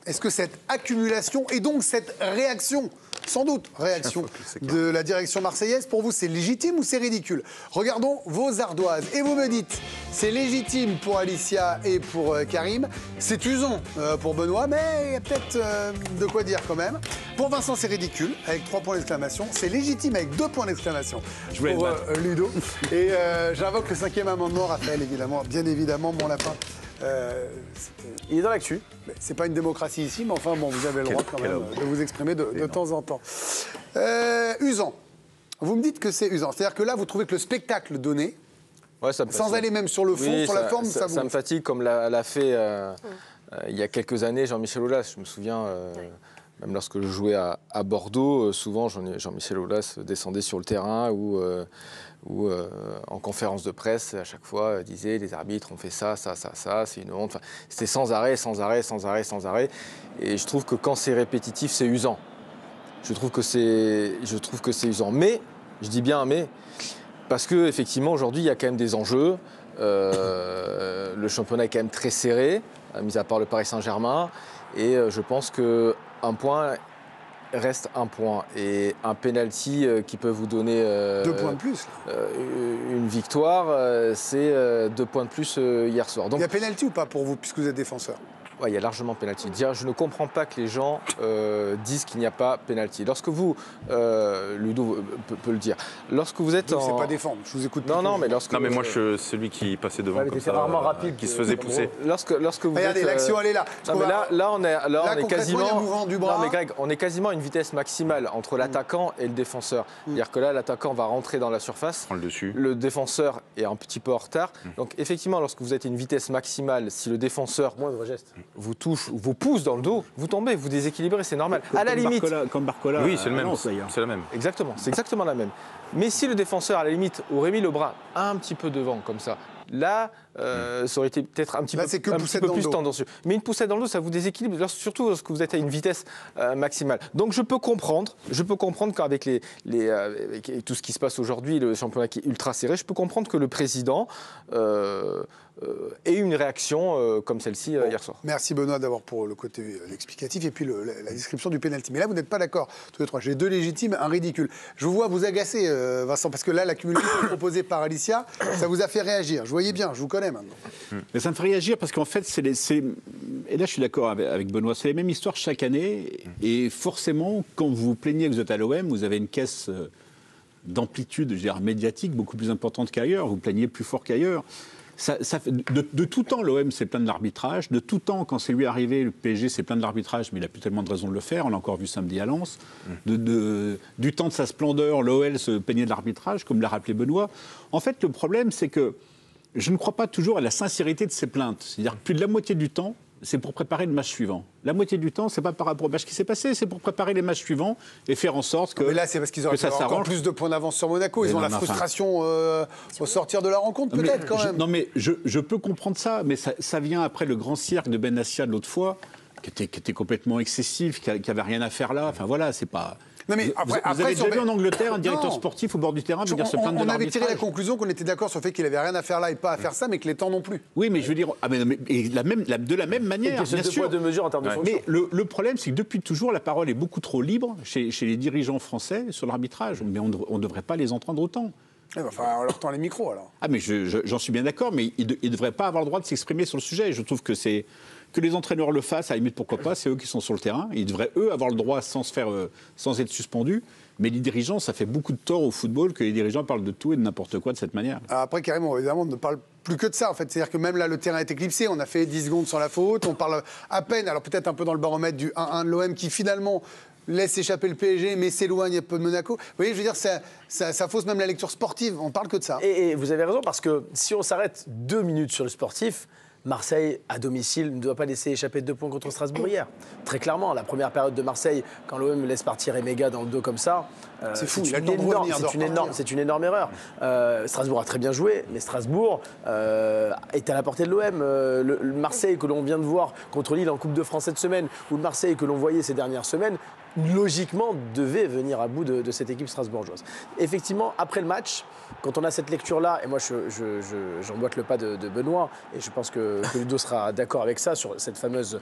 Est-ce que cette accumulation et donc cette réaction, sans doute réaction de la direction marseillaise, pour vous c'est légitime ou c'est ridicule? Regardons vos ardoises et vous me dites c'est légitime pour Alicia et pour Karim, c'est usant pour Benoît, mais il y a peut-être de quoi dire quand même. Pour Vincent c'est ridicule avec 3 points d'exclamation, c'est légitime avec 2 points d'exclamation pour Ludo. Et j'invoque le 5e amendement, Raphaël évidemment, bien évidemment mon lapin. Il est dans l'actu. C'est pas une démocratie ici, mais enfin, bon, vous avez le droit quand même de vous exprimer de temps en temps. Usant. Vous me dites que c'est usant. C'est-à-dire que là, vous trouvez que le spectacle donné, sans aller même sur le fond, sur la forme, ça vous... Ça me fatigue, comme l'a fait il y a quelques années Jean-Michel Aulas. Je me souviens, même lorsque je jouais à Bordeaux, souvent Jean-Michel Aulas descendait sur le terrain ou en conférence de presse, à chaque fois, disait les arbitres ont fait ça, c'est une honte. Enfin, c'était sans arrêt. Et je trouve que quand c'est répétitif, c'est usant. Je trouve que c'est usant. Mais, je dis bien mais, parce qu'effectivement, aujourd'hui, il y a quand même des enjeux. Le championnat est quand même très serré, mis à part le Paris Saint-Germain. Et je pense qu'un point reste un point. Et un penalty qui peut vous donner 2 points de plus. Une victoire, c'est 2 points de plus hier soir. Donc, il y a penalty ou pas pour vous, puisque vous êtes défenseur? Ouais, il y a largement penalty. Je ne comprends pas que les gens disent qu'il n'y a pas penalty. Lorsque vous, Ludo peut le dire, lorsque vous êtes en... C'est pas défendre, je vous écoute. Non, mais lorsque... Non, mais moi, celui qui passait devant comme ça, rarement rapide, qui se faisait pousser. Lorsque vous regardez, l'action, elle est là. Non, mais là, on est quasiment... Il y a un mouvement du bras. Non, mais Greg, on est quasiment à une vitesse maximale entre l'attaquant et le défenseur. C'est-à-dire que là, l'attaquant va rentrer dans la surface. Prend le dessus. Le défenseur est un petit peu en retard. Donc, effectivement, lorsque vous êtes à une vitesse maximale, si le défenseur vous touche ou vous pousse dans le dos, vous tombez, vous déséquilibrez, c'est normal. À la limite... Comme Barcola. Oui, c'est le même. C'est la même. Exactement, c'est exactement la même. Mais si le défenseur, à la limite, aurait mis le bras un petit peu devant, comme ça, là, ça aurait été peut-être un petit peu plus tendancieux. Mais une poussette dans le dos, ça vous déséquilibre, surtout lorsque vous êtes à une vitesse maximale. Donc je peux comprendre qu'avec avec tout ce qui se passe aujourd'hui, le championnat qui est ultra serré, je peux comprendre que le président ait une réaction comme celle-ci hier soir. Merci Benoît d'avoir pour le côté explicatif et puis la description du pénalty. Mais là, vous n'êtes pas d'accord tous les trois. J'ai 2 légitimes, un ridicule. Je vous vois vous agacer, Vincent, parce que là, l'accumulation proposée par Alicia, ça vous a fait réagir. Je voyais bien, je vous connais maintenant. Mais ça me fait réagir parce qu'en fait, et là je suis d'accord avec Benoît, c'est les mêmes histoires chaque année. Et forcément, quand vous vous plaignez que vous êtes à l'OM, vous avez une caisse d'amplitude, je dirais, médiatique beaucoup plus importante qu'ailleurs. Vous plaignez plus fort qu'ailleurs. De tout temps, l'OM s'est plaint de l'arbitrage. De tout temps, quand c'est lui arrivé, le PSG s'est plaint de l'arbitrage, mais il n'a plus tellement de raison de le faire. On l'a encore vu samedi à Lens. Du temps de sa splendeur, l'OL se plaignait de l'arbitrage, comme l'a rappelé Benoît. En fait, le problème, c'est que je ne crois pas toujours à la sincérité de ces plaintes. C'est-à-dire que plus de la moitié du temps, c'est pour préparer le match suivant. La moitié du temps, c'est pas par rapport au match qui s'est passé, c'est pour préparer les matchs suivants et faire en sorte que. Mais là, c'est parce qu'ils auraient encore plus de points d'avance sur Monaco. Ils ont la frustration au sortir de la rencontre, peut-être, quand même. Non, mais je peux comprendre ça, mais ça vient après le grand cirque de Benassia de l'autre fois, qui était complètement excessif, qui avait rien à faire là. Enfin voilà, c'est pas. Non mais après, vous avez déjà vu en Angleterre un directeur sportif au bord du terrain venir se plaindre de l'arbitrage? On avait tiré la conclusion qu'on était d'accord sur le fait qu'il n'avait rien à faire là et pas à faire ça, mais que les temps non plus. Oui, mais je veux dire, de la même manière, bien sûr. De mesure en termes de fonction. Mais le problème, c'est que depuis toujours, la parole est beaucoup trop libre chez les dirigeants français sur l'arbitrage. Mais on ne devrait pas les entendre autant. Enfin, on leur tend les micros alors. Ah, mais j'en suis bien d'accord, mais ils ne devraient pas avoir le droit de s'exprimer sur le sujet. Je trouve que les entraîneurs le fassent, à la limite, pourquoi pas, c'est eux qui sont sur le terrain. Ils devraient, eux, avoir le droit sans être suspendus. Mais les dirigeants, ça fait beaucoup de tort au football que les dirigeants parlent de tout et de n'importe quoi de cette manière. Après, carrément, évidemment, on ne parle plus que de ça, en fait. C'est-à-dire que même là, le terrain est éclipsé. On a fait 10 secondes sur la faute. On parle à peine, alors peut-être un peu dans le baromètre du 1-1 de l'OM qui, finalement, laisse échapper le PSG, mais s'éloigne un peu de Monaco. Vous voyez, je veux dire, ça fausse même la lecture sportive. On parle que de ça. Et vous avez raison, parce que si on s'arrête 2 minutes sur le sportif, Marseille, à domicile, ne doit pas laisser échapper 2 points contre Strasbourg hier. Très clairement, la première période de Marseille, quand l'OM laisse partir Emega dans le dos comme ça, c'est fou, c'est une énorme erreur. Strasbourg a très bien joué, mais Strasbourg est à la portée de l'OM. Le Marseille que l'on vient de voir contre Lille en Coupe de France cette semaine, ou le Marseille que l'on voyait ces dernières semaines, logiquement, devait venir à bout de cette équipe strasbourgeoise. Effectivement, après le match, quand on a cette lecture-là, et moi j'emboîte le pas de Benoît, et je pense que Ludo sera d'accord avec ça, sur cette fameuse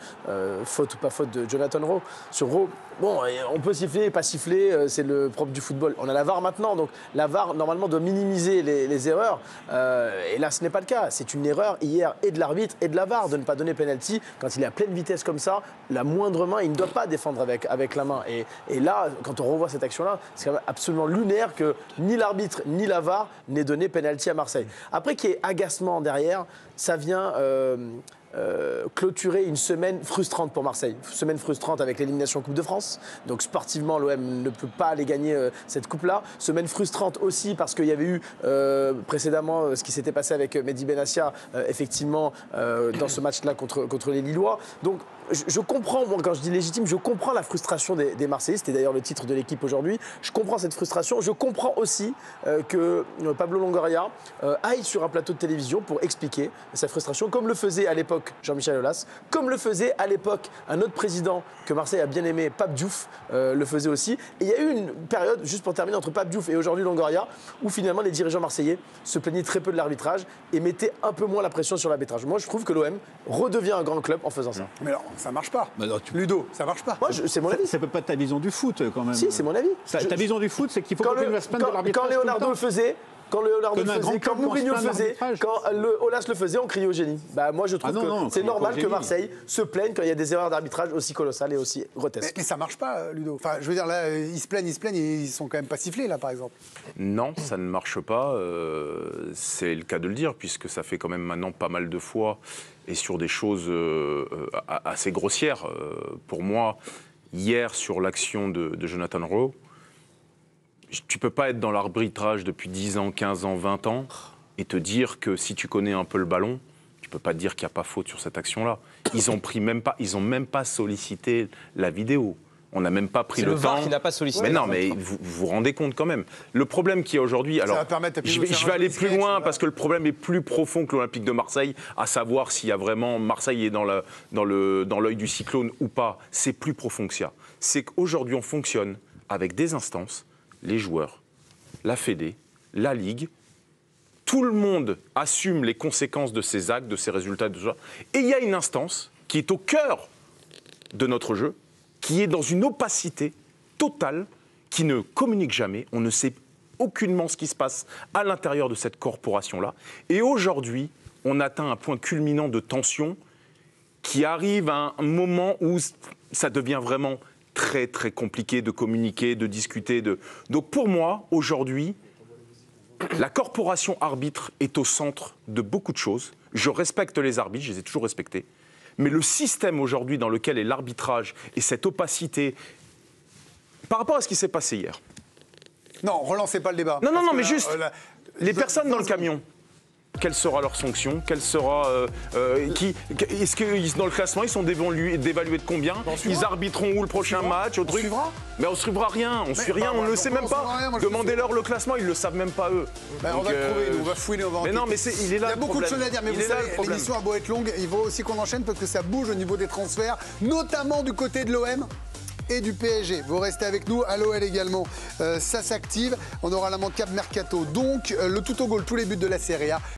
faute ou pas faute de Jonathan Rowe. Sur Rowe, bon, on peut siffler, pas siffler, c'est le propre du football. On a la VAR maintenant, donc la VAR, normalement, doit minimiser les erreurs. Et là, ce n'est pas le cas. C'est une erreur hier et de l'arbitre et de la VAR de ne pas donner penalty. Quand il est à pleine vitesse comme ça, la moindre main, il ne doit pas défendre avec la main. Et là, quand on revoit cette action-là, c'est quand même absolument lunaire que ni l'arbitre ni la VAR n'aient donné penalty à Marseille. Après, qu'il y ait agacement derrière, ça vient clôturer une semaine frustrante pour Marseille. Semaine frustrante avec l'élimination en Coupe de France. Donc sportivement, l'OM ne peut pas aller gagner cette coupe-là. Semaine frustrante aussi parce qu'il y avait eu précédemment ce qui s'était passé avec Mehdi Benassia, effectivement, dans ce match-là contre les Lillois. Donc je comprends, moi, quand je dis légitime, je comprends la frustration des Marseillais. C'était d'ailleurs le titre de l'équipe aujourd'hui. Je comprends cette frustration. Je comprends aussi que Pablo Longoria aille sur un plateau de télévision pour expliquer sa frustration, comme le faisait à l'époque Jean-Michel Aulas, comme le faisait à l'époque un autre président que Marseille a bien aimé, Pape Diouf, le faisait aussi. Et il y a eu une période, juste pour terminer, entre Pape Diouf et aujourd'hui Longoria, où finalement les dirigeants marseillais se plaignaient très peu de l'arbitrage et mettaient un peu moins la pression sur l'arbitrage. Moi, je trouve que l'OM redevient un grand club en faisant ça. Mais alors, ça marche pas. Bah non, Ludo, ça marche pas. Moi, c'est mon avis. Ça peut pas être ta vision du foot, quand même. Si, c'est mon avis. Ta vision du foot, c'est qu'il faut qu'on la semaine de l'arbitrage. Quand Leonardo le faisait, quand Mourinho le faisait, quand Aulas le faisait, on criait au génie. Bah, moi, je trouve que c'est normal que Marseille se plaigne quand il y a des erreurs d'arbitrage aussi colossales et aussi grotesques. Mais ça marche pas, Ludo. Enfin, je veux dire, là, ils se plaignent, et ils sont quand même pas sifflés, là, par exemple. Non, ça ne marche pas. C'est le cas de le dire, puisque ça fait quand même maintenant pas mal de fois, et sur des choses assez grossières. Pour moi, hier, sur l'action de Jonathan Rowe, tu peux pas être dans l'arbitrage depuis 10 ans, 15 ans, 20 ans et te dire que si tu connais un peu le ballon, tu peux pas te dire qu'il n'y a pas faute sur cette action-là. Ils ont même pas sollicité la vidéo. On n'a même pas pris le temps. C'est le VAR qui n'a pas sollicité. Mais non, mais vous vous rendez compte quand même. Le problème qu'il y a aujourd'hui, alors je vais aller plus loin parce que le problème est plus profond que l'Olympique de Marseille, à savoir s'il y a vraiment Marseille est dans l'œil du cyclone ou pas. C'est plus profond que ça. C'est qu'aujourd'hui on fonctionne avec des instances. Les joueurs, la Fédé, la Ligue, tout le monde assume les conséquences de ses actes, de ses résultats, de tout ça. Et il y a une instance qui est au cœur de notre jeu, qui est dans une opacité totale, qui ne communique jamais. On ne sait aucunement ce qui se passe à l'intérieur de cette corporation-là. Et aujourd'hui, on atteint un point culminant de tension qui arrive à un moment où ça devient vraiment très très compliqué de communiquer, de discuter. Donc pour moi, aujourd'hui, la corporation arbitre est au centre de beaucoup de choses. Je respecte les arbitres, je les ai toujours respectés. Mais le système aujourd'hui dans lequel est l'arbitrage et cette opacité, par rapport à ce qui s'est passé hier. Non, relancez pas le débat. Non, mais juste, les personnes dans le camion. Quelle sera leur sanction? Quelle sera est-ce que dans le classement ils sont d'évalués de combien? Ils arbitreront où le prochain match? On suivra? Mais on suivra rien, on suit rien, on ne le sait même pas. Demandez-leur le classement, ils le savent même pas eux. On va le trouver, on va fouiner, on va enquêter. Mais non, mais il est là. Il y a beaucoup de choses à dire, mais vous savez, l'émission a beau être longue, il faut aussi qu'on enchaîne parce que ça bouge au niveau des transferts, notamment du côté de l'OM et du PSG. Vous restez avec nous, à l'OL également, ça s'active. On aura la Cap Mercato, donc le tout au goal, tous les buts de la Serie A.